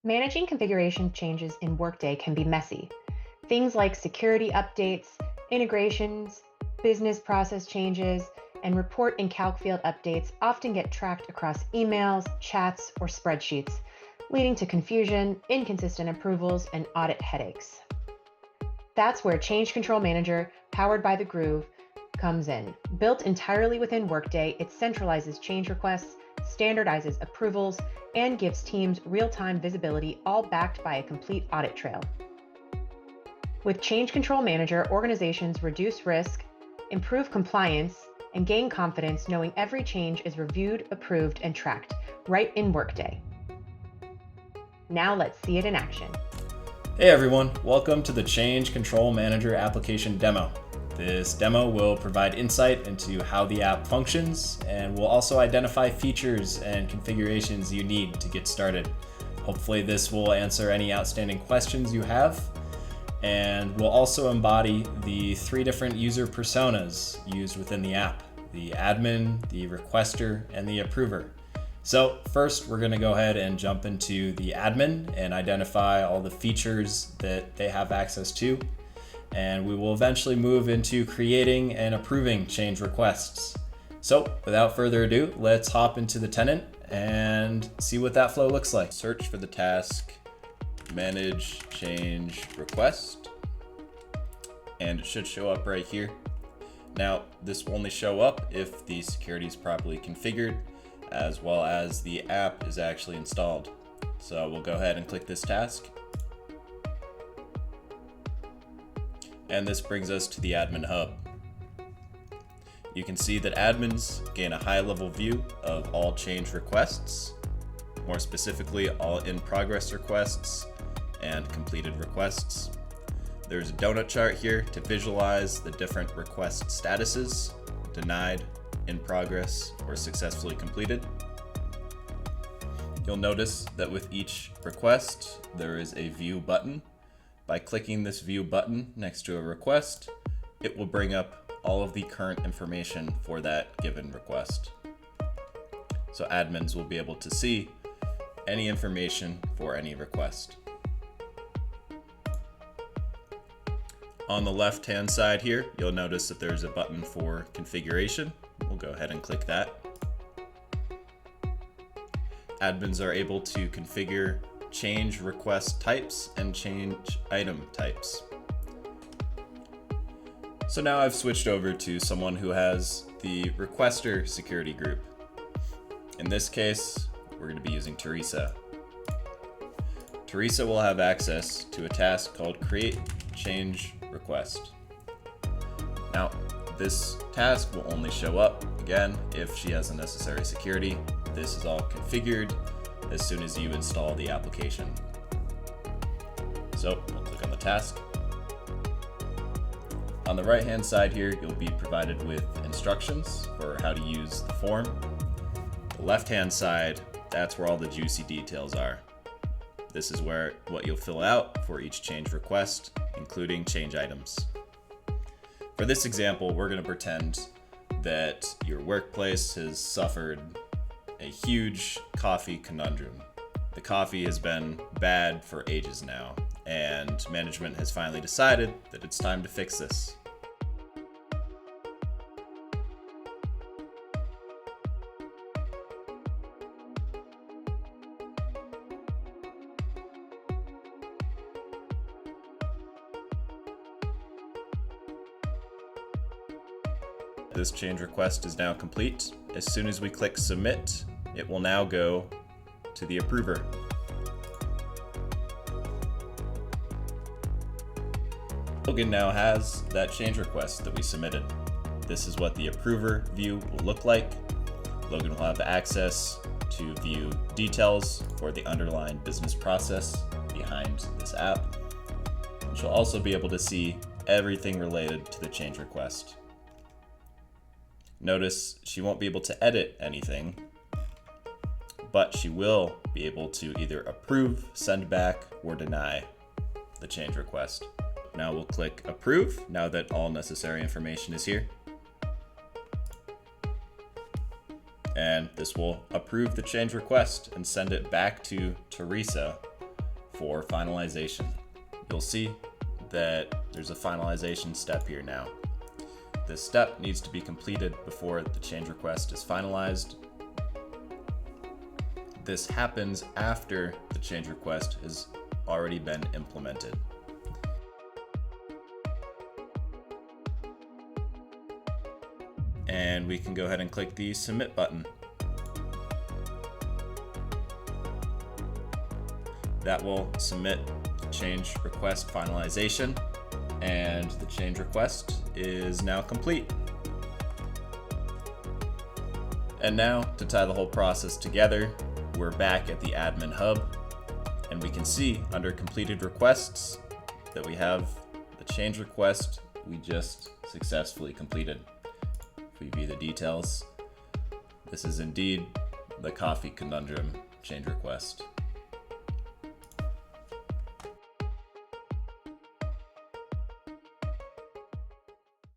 Managing configuration changes in Workday can be messy. Things like security updates, integrations, business process changes, and report and calc field updates often get tracked across emails, chats, or spreadsheets, leading to confusion, inconsistent approvals, and audit headaches. That's where Change Control Manager, powered by the Groove, comes in. Built entirely within Workday, it centralizes change requests, standardizes approvals, and gives teams real-time visibility, all backed by a complete audit trail. With Change Control Manager, organizations reduce risk, improve compliance, and gain confidence knowing every change is reviewed, approved, and tracked right in Workday. Now let's see it in action. Hey everyone, welcome to the Change Control Manager application demo. This demo will provide insight into how the app functions and will also identify features and configurations you need to get started. Hopefully this will answer any outstanding questions you have, and will also embody the 3 different user personas used within the app: the admin, the requester, and the approver. So first, we're going to go ahead and jump into the admin and identify all the features that they have access to. And we will eventually move into creating and approving change requests. So without further ado, let's hop into the tenant and see what that flow looks like. Search for the task, manage change request, and it should show up right here. Now, this will only show up if the security is properly configured, as well as the app is actually installed. So we'll go ahead and click this task. And this brings us to the admin hub. You can see that admins gain a high-level view of all change requests, more specifically all in-progress requests and completed requests. There's a donut chart here to visualize the different request statuses: denied, in progress, or successfully completed. You'll notice that with each request, there is a view button. By clicking this view button next to a request, it will bring up all of the current information for that given request. So admins will be able to see any information for any request. On the left-hand side here, you'll notice that there's a button for configuration. We'll go ahead and click that. Admins are able to configure change request types and change item types. So now I've switched over to someone who has the requester security group. In this case, we're going to be using Teresa. Teresa will have access to a task called create change request. Now, this task will only show up, again, if she has the necessary security. This is all configured as soon as you install the application. So we'll click on the task. On the right-hand side here, you'll be provided with instructions for how to use the form. The left-hand side, that's where all the juicy details are. This is where what you'll fill out for each change request, including change items. For this example, we're going to pretend that your workplace has suffered a huge coffee conundrum. The coffee has been bad for ages now, and management has finally decided that it's time to fix this. This change request is now complete. As soon as we click submit, it will now go to the approver. Logan now has that change request that we submitted. This is what the approver view will look like. Logan will have access to view details for the underlying business process behind this app. And she'll also be able to see everything related to the change request. Notice she won't be able to edit anything, but she will be able to either approve, send back, or deny the change request. Now we'll click approve now that all necessary information is here. And this will approve the change request and send it back to Teresa for finalization. You'll see that there's a finalization step here now. This step needs to be completed before the change request is finalized. This happens after the change request has already been implemented. And we can go ahead and click the Submit button. That will submit the change request finalization, and the change request is now complete. And now, to tie the whole process together, we're back at the Admin Hub, and we can see under completed requests that we have the change request we just successfully completed. If we view the details, this is indeed the coffee conundrum change request.